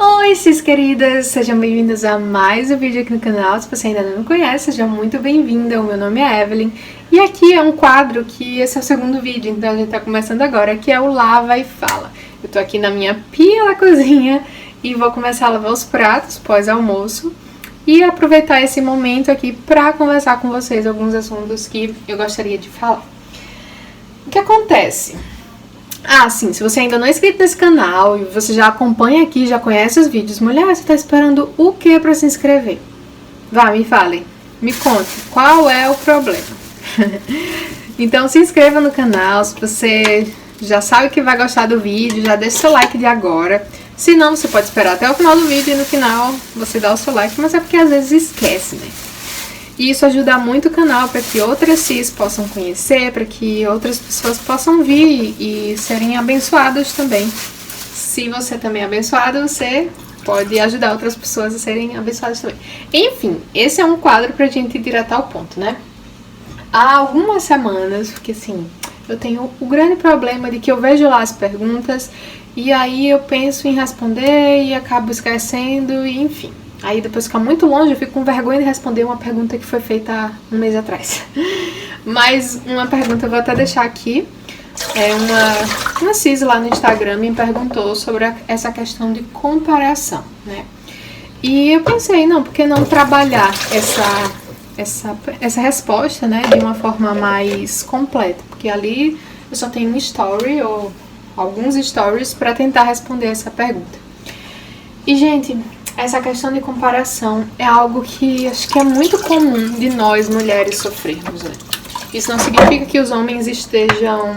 Oi, cis queridas! Sejam bem-vindas a mais um vídeo aqui no canal. Se você ainda não me conhece, seja muito bem-vinda. O meu nome é Evelyn e aqui é um quadro que esse é o segundo vídeo, então a gente tá começando agora, que é o Lava e Fala. Eu tô aqui na minha pia da cozinha e vou começar a lavar os pratos pós-almoço e aproveitar esse momento aqui pra conversar com vocês alguns assuntos que eu gostaria de falar. O que acontece? Sim, se você ainda não é inscrito nesse canal e você já acompanha aqui, já conhece os vídeos, mulher, você tá esperando o que pra se inscrever? Vá, me fale, me conte, qual é o problema? Então se inscreva no canal, se você já sabe que vai gostar do vídeo, já deixa seu like de agora. Se não, você pode esperar até o final do vídeo e no final você dá o seu like, mas é porque às vezes esquece, né? E isso ajuda muito o canal para que outras cis possam conhecer, para que outras pessoas possam vir e serem abençoadas também. Se você também é abençoado, você pode ajudar outras pessoas a serem abençoadas também. Enfim, esse é um quadro pra gente ir direto ao ponto, né? Há algumas semanas, porque assim, eu tenho o grande problema de que eu vejo lá as perguntas e aí eu penso em responder e acabo esquecendo, e enfim. Aí depois fica muito longe, eu fico com vergonha de responder uma pergunta que foi feita há um mês atrás. Mas uma pergunta eu vou até deixar aqui. Uma cis lá no Instagram me perguntou sobre essa questão de comparação, né? E eu pensei, não, por que não trabalhar essa resposta, né, de uma forma mais completa? Porque ali eu só tenho um story ou alguns stories para tentar responder essa pergunta. E, gente, essa questão de comparação é algo que acho que é muito comum de nós mulheres sofrermos, né? Isso não significa que os homens estejam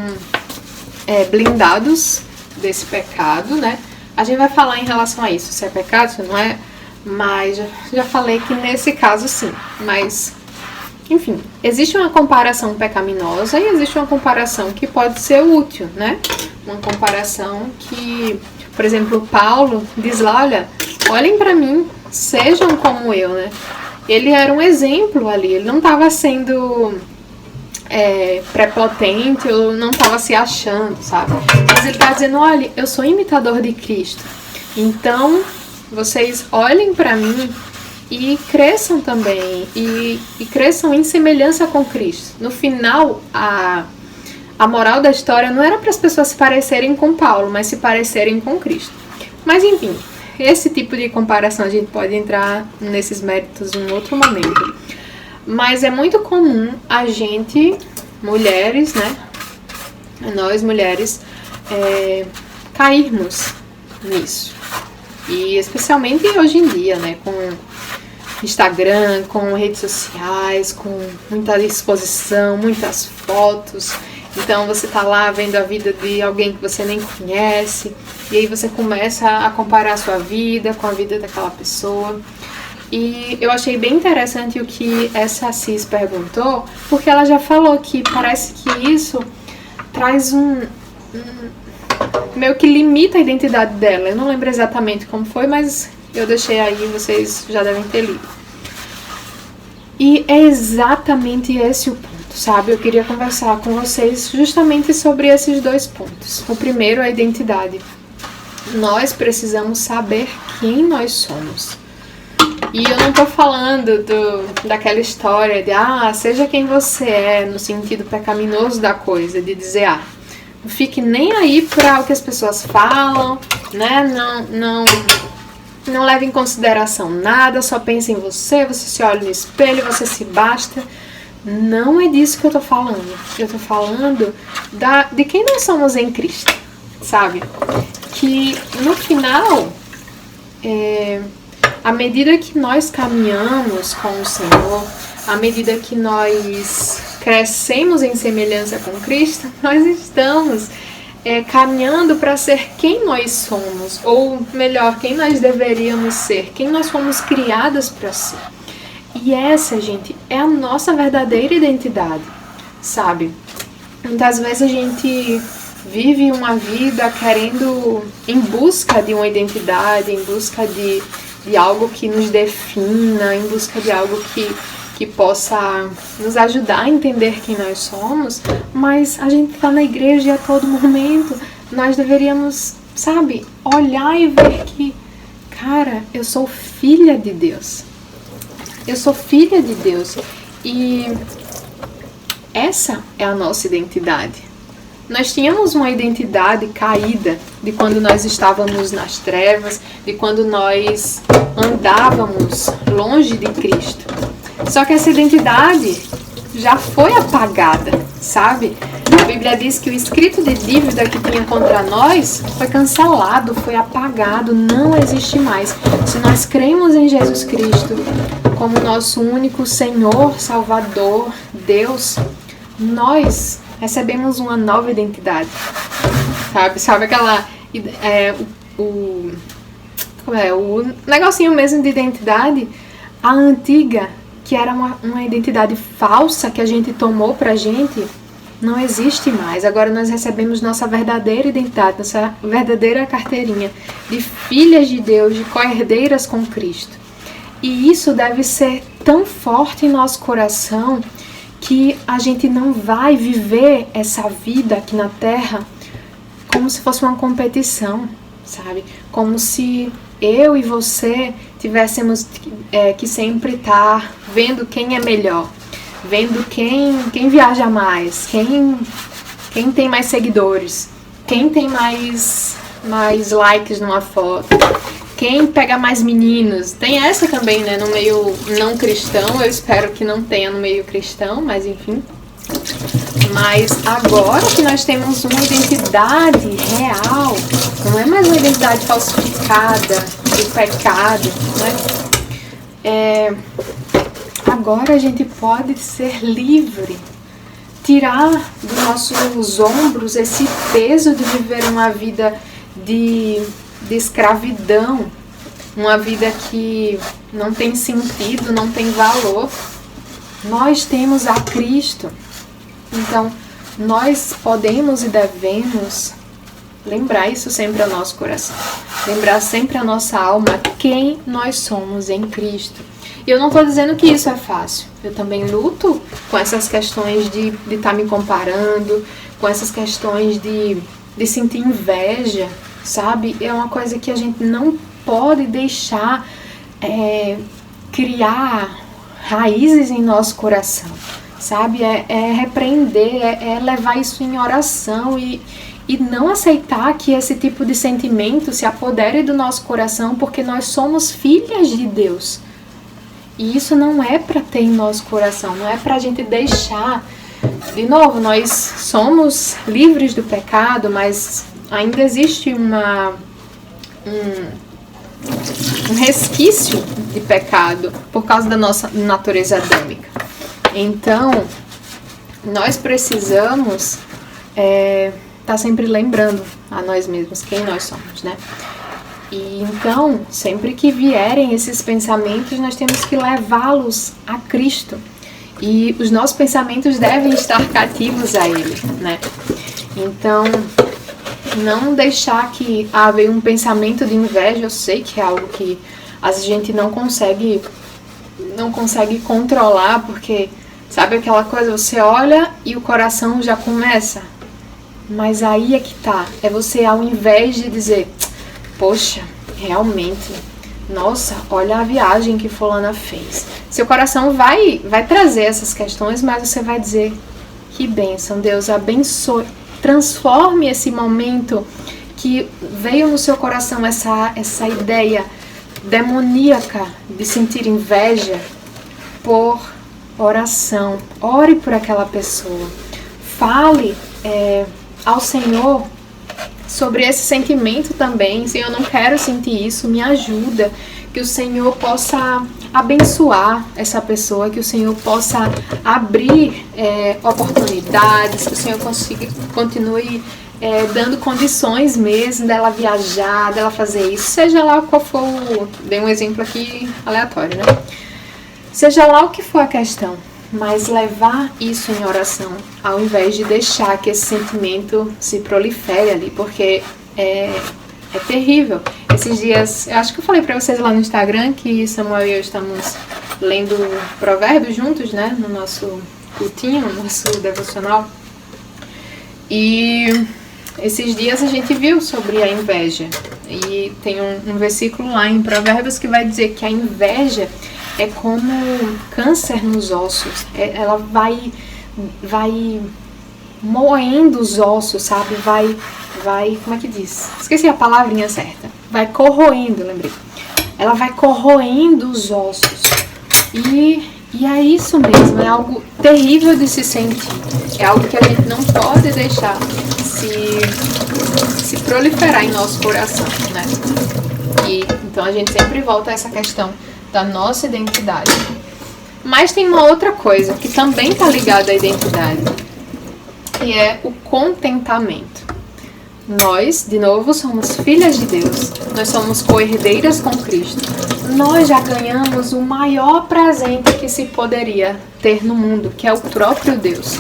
blindados desse pecado, né? A gente vai falar em relação a isso, se é pecado, se não é, mas já falei que nesse caso sim. Mas, enfim, existe uma comparação pecaminosa e existe uma comparação que pode ser útil, né? Uma comparação que, por exemplo, Paulo diz lá, olhem pra mim, sejam como eu, né? Ele era um exemplo ali, ele não estava sendo prepotente, ou não estava se achando, sabe? Mas ele está dizendo, olha, eu sou imitador de Cristo, então vocês olhem pra mim e cresçam também, e cresçam em semelhança com Cristo. No final, a moral da história não era para as pessoas se parecerem com Paulo, mas se parecerem com Cristo. Mas enfim, esse tipo de comparação a gente pode entrar nesses méritos em outro momento. Mas é muito comum a gente, mulheres, né? Nós mulheres, cairmos nisso. E especialmente hoje em dia, né? Com Instagram, com redes sociais, com muita exposição, muitas fotos. Então você tá lá vendo a vida de alguém que você nem conhece, e aí você começa a comparar a sua vida com a vida daquela pessoa. E eu achei bem interessante o que essa cis perguntou, porque ela já falou que parece que isso traz meio que limita a identidade dela. Eu não lembro exatamente como foi, mas eu deixei aí, vocês já devem ter lido. E é exatamente esse o ponto, sabe? Eu queria conversar com vocês justamente sobre esses dois pontos. O primeiro é a identidade. Nós precisamos saber quem nós somos. E eu não tô falando daquela história de, seja quem você é, no sentido pecaminoso da coisa, de dizer, não fique nem aí para o que as pessoas falam, né? Não leve em consideração nada, só pense em você, você se olha no espelho, você se basta. Não é disso que eu tô falando. Eu tô falando de quem nós somos em Cristo, sabe? Que no final, à medida que nós caminhamos com o Senhor, à medida que nós crescemos em semelhança com Cristo, nós estamos caminhando para ser quem nós somos, ou melhor, quem nós deveríamos ser, quem nós fomos criadas para ser. E essa, gente, é a nossa verdadeira identidade, sabe? Muitas vezes a gente vive uma vida em busca de uma identidade, em busca de algo que nos defina, em busca de algo que possa nos ajudar a entender quem nós somos, mas a gente está na igreja e a todo momento nós deveríamos, sabe, olhar e ver que, cara, eu sou filha de Deus. Eu sou filha de Deus. E essa é a nossa identidade. Nós tínhamos uma identidade caída de quando nós estávamos nas trevas, de quando nós andávamos longe de Cristo. Só que essa identidade já foi apagada, sabe? A Bíblia diz que o escrito de dívida que tinha contra nós foi cancelado, foi apagado, não existe mais. Se nós cremos em Jesus Cristo como nosso único Senhor, Salvador, Deus, nós recebemos uma nova identidade, sabe aquela o negocinho mesmo de identidade, a antiga, que era uma identidade falsa que a gente tomou pra gente, não existe mais. Agora nós recebemos nossa verdadeira identidade, nossa verdadeira carteirinha de filhas de Deus, de co-herdeiras com Cristo. E isso deve ser tão forte em nosso coração que a gente não vai viver essa vida aqui na Terra como se fosse uma competição, sabe? Como se eu e você tivéssemos que sempre estar vendo quem é melhor, vendo quem viaja mais, quem tem mais seguidores, quem tem mais likes numa foto, quem pega mais meninos. Tem essa também, né, no meio não cristão. Eu espero que não tenha no meio cristão, mas enfim. Mas agora que nós temos uma identidade real, não é mais uma identidade falsificada do pecado, né? Agora a gente pode ser livre, tirar dos nossos ombros esse peso de viver uma vida de escravidão, uma vida que não tem sentido, não tem valor. Nós temos a Cristo, então nós podemos e devemos lembrar isso sempre ao nosso coração, lembrar sempre a nossa alma quem nós somos em Cristo. E eu não estou dizendo que isso é fácil. Eu também luto com essas questões de estar me comparando, com essas questões de sentir inveja, sabe? É uma coisa que a gente não pode deixar criar raízes em nosso coração, sabe? É repreender, é levar isso em oração e não aceitar que esse tipo de sentimento se apodere do nosso coração, porque nós somos filhas de Deus. E isso não é para ter em nosso coração, não é para a gente deixar. De novo, nós somos livres do pecado, mas ainda existe um resquício de pecado por causa da nossa natureza adâmica. Então, nós precisamos estar sempre lembrando a nós mesmos quem nós somos, né? E então, sempre que vierem esses pensamentos, nós temos que levá-los a Cristo. E os nossos pensamentos devem estar cativos a Ele, né? Então, não deixar que haja um pensamento de inveja. Eu sei que é algo que a gente não consegue controlar, porque sabe aquela coisa, você olha e o coração já começa. Mas aí é que tá, é você, ao invés de dizer, poxa, realmente, nossa, olha a viagem que fulana fez. Seu coração vai trazer essas questões, mas você vai dizer, que bênção, Deus abençoe. Transforme esse momento que veio no seu coração, essa ideia demoníaca de sentir inveja, por oração. Ore por aquela pessoa. Fale ao Senhor sobre esse sentimento também. Senhor, eu não quero sentir isso, me ajuda. Que o Senhor possa abençoar essa pessoa, que o Senhor possa abrir oportunidades, que o Senhor continue dando condições mesmo dela viajar, dela fazer isso, seja lá qual for, dei um exemplo aqui aleatório, né? Seja lá o que for a questão, mas levar isso em oração, ao invés de deixar que esse sentimento se prolifere ali, porque é terrível. Esses dias, eu acho que eu falei pra vocês lá no Instagram que Samuel e eu estamos lendo Provérbios juntos, né, no nosso cultinho, no nosso devocional. E esses dias a gente viu sobre a inveja. E tem um versículo lá em Provérbios que vai dizer que a inveja é como câncer nos ossos. Ela vai moendo os ossos, sabe? Vai, como é que diz? Esqueci a palavrinha certa. Vai corroendo, lembrei. Ela vai corroendo os ossos. E é isso mesmo, é algo terrível de se sentir. É algo que a gente não pode deixar se proliferar em nosso coração, né? E então a gente sempre volta a essa questão da nossa identidade. Mas tem uma outra coisa que também está ligada à identidade, que é o contentamento. Nós, de novo, somos filhas de Deus. Nós somos co-herdeiras com Cristo. Nós já ganhamos o maior presente que se poderia ter no mundo, que é o próprio Deus.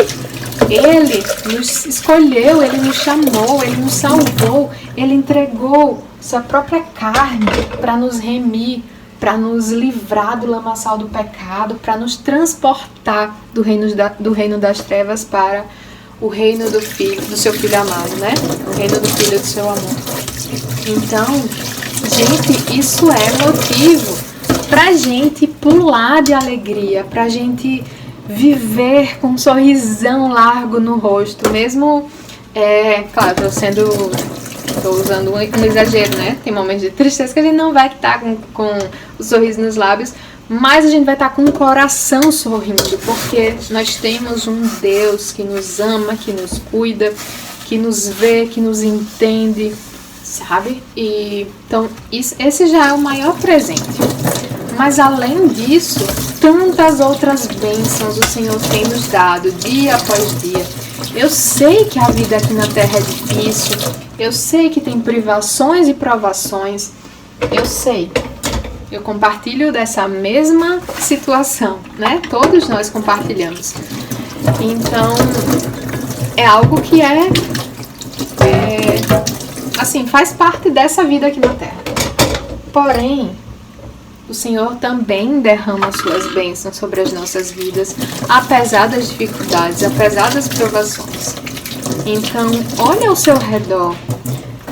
Ele nos escolheu, Ele nos chamou, Ele nos salvou, Ele entregou sua própria carne para nos remir, para nos livrar do lamaçal do pecado, para nos transportar do reino das trevas para o reino do seu Filho amado, né? O reino do Filho do seu amor. Então, gente, isso é motivo pra gente pular de alegria, pra gente viver com um sorrisão largo no rosto, mesmo, claro, tô usando um exagero, né? Tem momentos de tristeza que a gente não vai estar com o sorriso nos lábios, mas a gente vai estar com o coração sorrindo, porque nós temos um Deus que nos ama, que nos cuida, que nos vê, que nos entende, sabe? E então esse já é o maior presente. Mas além disso, tantas outras bênçãos o Senhor tem nos dado dia após dia. Eu sei que a vida aqui na Terra é difícil, eu sei que tem privações e provações, eu sei. Eu compartilho dessa mesma situação, né? Todos nós compartilhamos. Então, é algo que assim, faz parte dessa vida aqui na Terra. Porém, o Senhor também derrama as suas bênçãos sobre as nossas vidas, apesar das dificuldades, apesar das provações. Então, olha ao seu redor.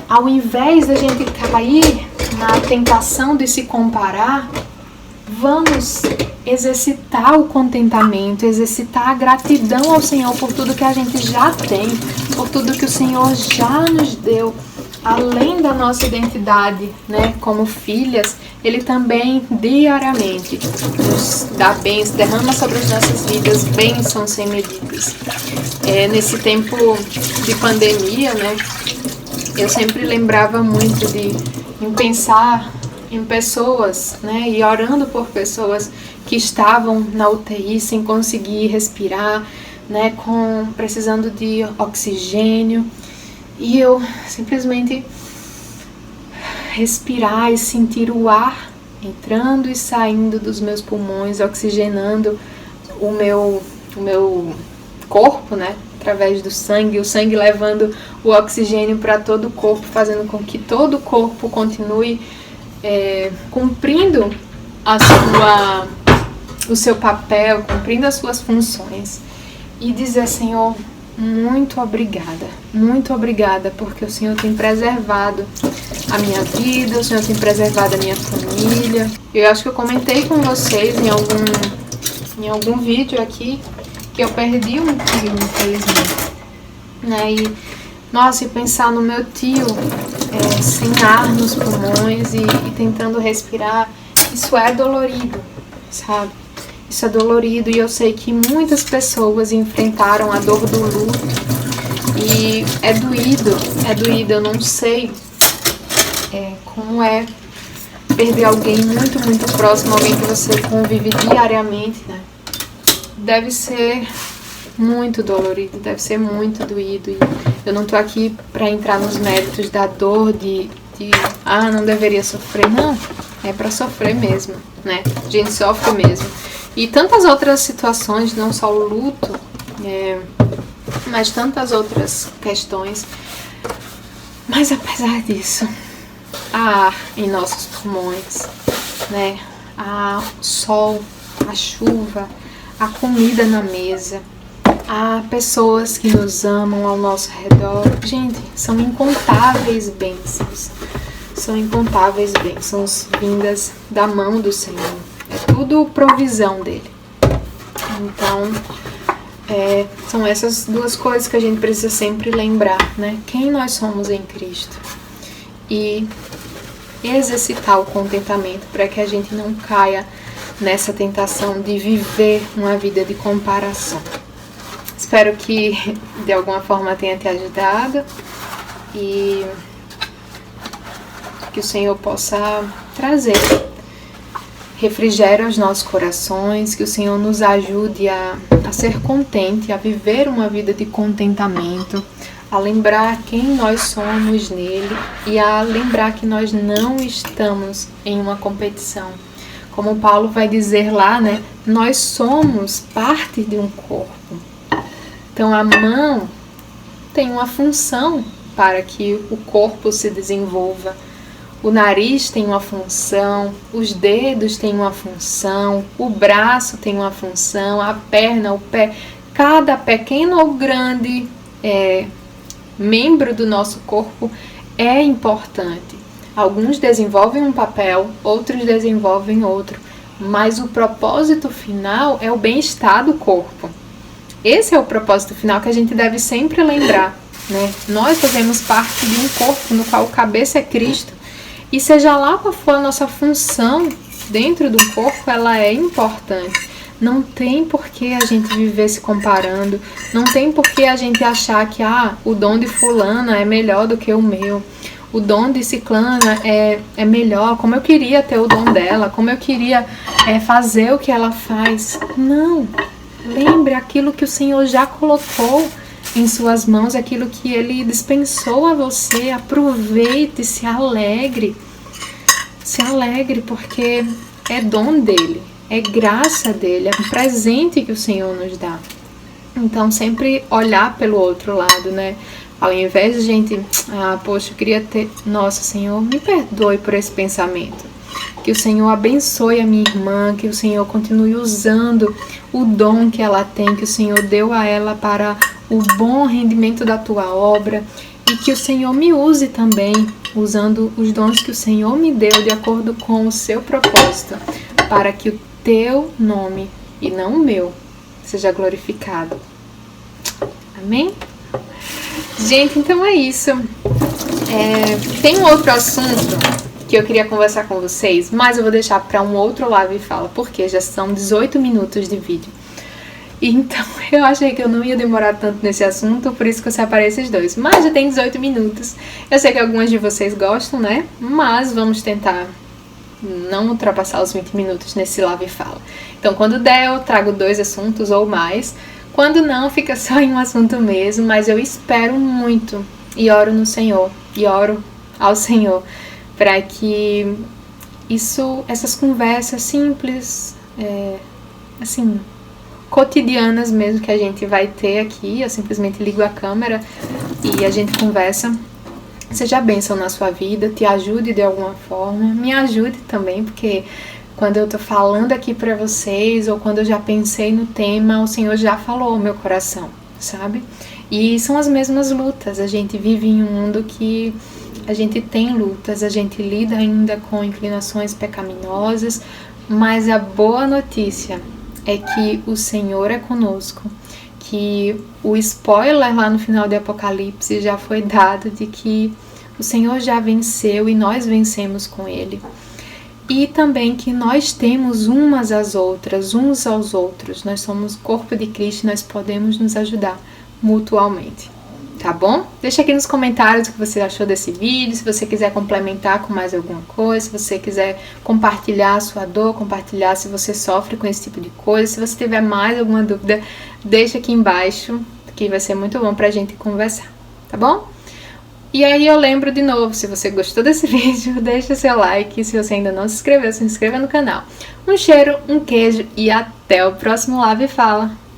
Ao invés da gente cair na tentação de se comparar, vamos exercitar o contentamento, exercitar a gratidão ao Senhor por tudo que a gente já tem, por tudo que o Senhor já nos deu. Além da nossa identidade, né, como filhas, Ele também diariamente nos dá bênçãos, derrama sobre as nossas vidas bênçãos sem medidas. Nesse tempo de pandemia, né, eu sempre lembrava muito em pensar em pessoas, né, e orando por pessoas que estavam na UTI sem conseguir respirar, né, precisando de oxigênio. E eu simplesmente respirar e sentir o ar entrando e saindo dos meus pulmões, oxigenando o meu corpo, né? Através do sangue, o sangue levando o oxigênio para todo o corpo, fazendo com que todo o corpo continue cumprindo o seu papel, cumprindo as suas funções. E dizer, Senhor, muito obrigada, porque o Senhor tem preservado a minha vida, o Senhor tem preservado a minha família. Eu acho que eu comentei com vocês em algum vídeo aqui que eu perdi um tio, infelizmente, né? E, nossa, e pensar no meu tio sem ar nos pulmões e tentando respirar, isso é dolorido, sabe? Isso é dolorido, e eu sei que muitas pessoas enfrentaram a dor do luto e é doído, eu não sei como é perder alguém muito, muito próximo, alguém que você convive diariamente, né? Deve ser muito dolorido, deve ser muito doído, e eu não tô aqui para entrar nos méritos da dor de não deveria sofrer, não, é para sofrer mesmo, né? A gente sofre mesmo. E tantas outras situações, não só o luto, mas tantas outras questões. Mas apesar disso, há ar em nossos pulmões, né? Há o sol, a chuva, a comida na mesa, há pessoas que nos amam ao nosso redor. Gente, são incontáveis bênçãos. são incontáveis bênçãos vindas da mão do Senhor. É tudo provisão dele. Então, são essas duas coisas que a gente precisa sempre lembrar, né? Quem nós somos em Cristo. E exercitar o contentamento para que a gente não caia nessa tentação de viver uma vida de comparação. Espero que de alguma forma tenha te ajudado e que o Senhor possa trazer refrigério aos nossos corações, que o Senhor nos ajude a ser contente, a viver uma vida de contentamento, a lembrar quem nós somos nele e a lembrar que nós não estamos em uma competição. Como Paulo vai dizer lá, né? Nós somos parte de um corpo. Então a mão tem uma função para que o corpo se desenvolva. O nariz tem uma função, os dedos têm uma função, o braço tem uma função, a perna, o pé, cada pequeno ou grande membro do nosso corpo é importante. Alguns desenvolvem um papel, outros desenvolvem outro, mas o propósito final é o bem-estar do corpo. Esse é o propósito final que a gente deve sempre lembrar, né? Nós fazemos parte de um corpo no qual o cabeça é Cristo. E seja lá qual for a nossa função dentro do corpo, ela é importante. Não tem por que a gente viver se comparando. Não tem por que a gente achar que o dom de fulana é melhor do que o meu. O dom de ciclana é melhor. Como eu queria ter o dom dela. Como eu queria fazer o que ela faz. Não. Lembre aquilo que o Senhor já colocou em suas mãos, aquilo que Ele dispensou a você. Aproveite, se alegre. Se alegre, porque é dom dEle, é graça dEle, é um presente que o Senhor nos dá. Então, sempre olhar pelo outro lado, né? Ao invés de a gente, poxa, eu queria ter... Nossa, Senhor, me perdoe por esse pensamento. Que o Senhor abençoe a minha irmã, que o Senhor continue usando o dom que ela tem, que o Senhor deu a ela para o bom rendimento da tua obra e que o Senhor me use também, usando os dons que o Senhor me deu de acordo com o seu propósito, para que o teu nome e não o meu seja glorificado. Amém? Gente, então é isso. Tem um outro assunto que eu queria conversar com vocês, mas eu vou deixar para um outro Live e Fala, porque já são 18 minutos de vídeo. Então, eu achei que eu não ia demorar tanto nesse assunto, por isso que eu separei esses dois. Mas já tem 18 minutos. Eu sei que algumas de vocês gostam, né? Mas vamos tentar não ultrapassar os 20 minutos nesse Live e Fala. Então, quando der, eu trago 2 assuntos ou mais. Quando não, fica só em um assunto mesmo. Mas eu espero muito e oro no Senhor. E oro ao Senhor para que essas conversas simples, cotidianas mesmo, que a gente vai ter aqui, eu simplesmente ligo a câmera e a gente conversa, seja bênção na sua vida, te ajude de alguma forma, me ajude também, porque quando eu tô falando aqui pra vocês, ou quando eu já pensei no tema, o Senhor já falou ao meu coração, sabe? E são as mesmas lutas, a gente vive em um mundo que a gente tem lutas, a gente lida ainda com inclinações pecaminosas, mas a boa notícia é que o Senhor é conosco, que o spoiler lá no final de Apocalipse já foi dado de que o Senhor já venceu e nós vencemos com Ele. E também que nós temos umas às outras, uns aos outros. Nós somos o corpo de Cristo e nós podemos nos ajudar mutualmente. Tá bom? Deixa aqui nos comentários o que você achou desse vídeo, se você quiser complementar com mais alguma coisa, se você quiser compartilhar a sua dor, compartilhar se você sofre com esse tipo de coisa, se você tiver mais alguma dúvida, deixa aqui embaixo, que vai ser muito bom pra gente conversar, tá bom? E aí eu lembro de novo, se você gostou desse vídeo, deixa seu like, se você ainda não se inscreveu, se inscreva no canal. Um cheiro, um queijo e até o próximo Live e Fala!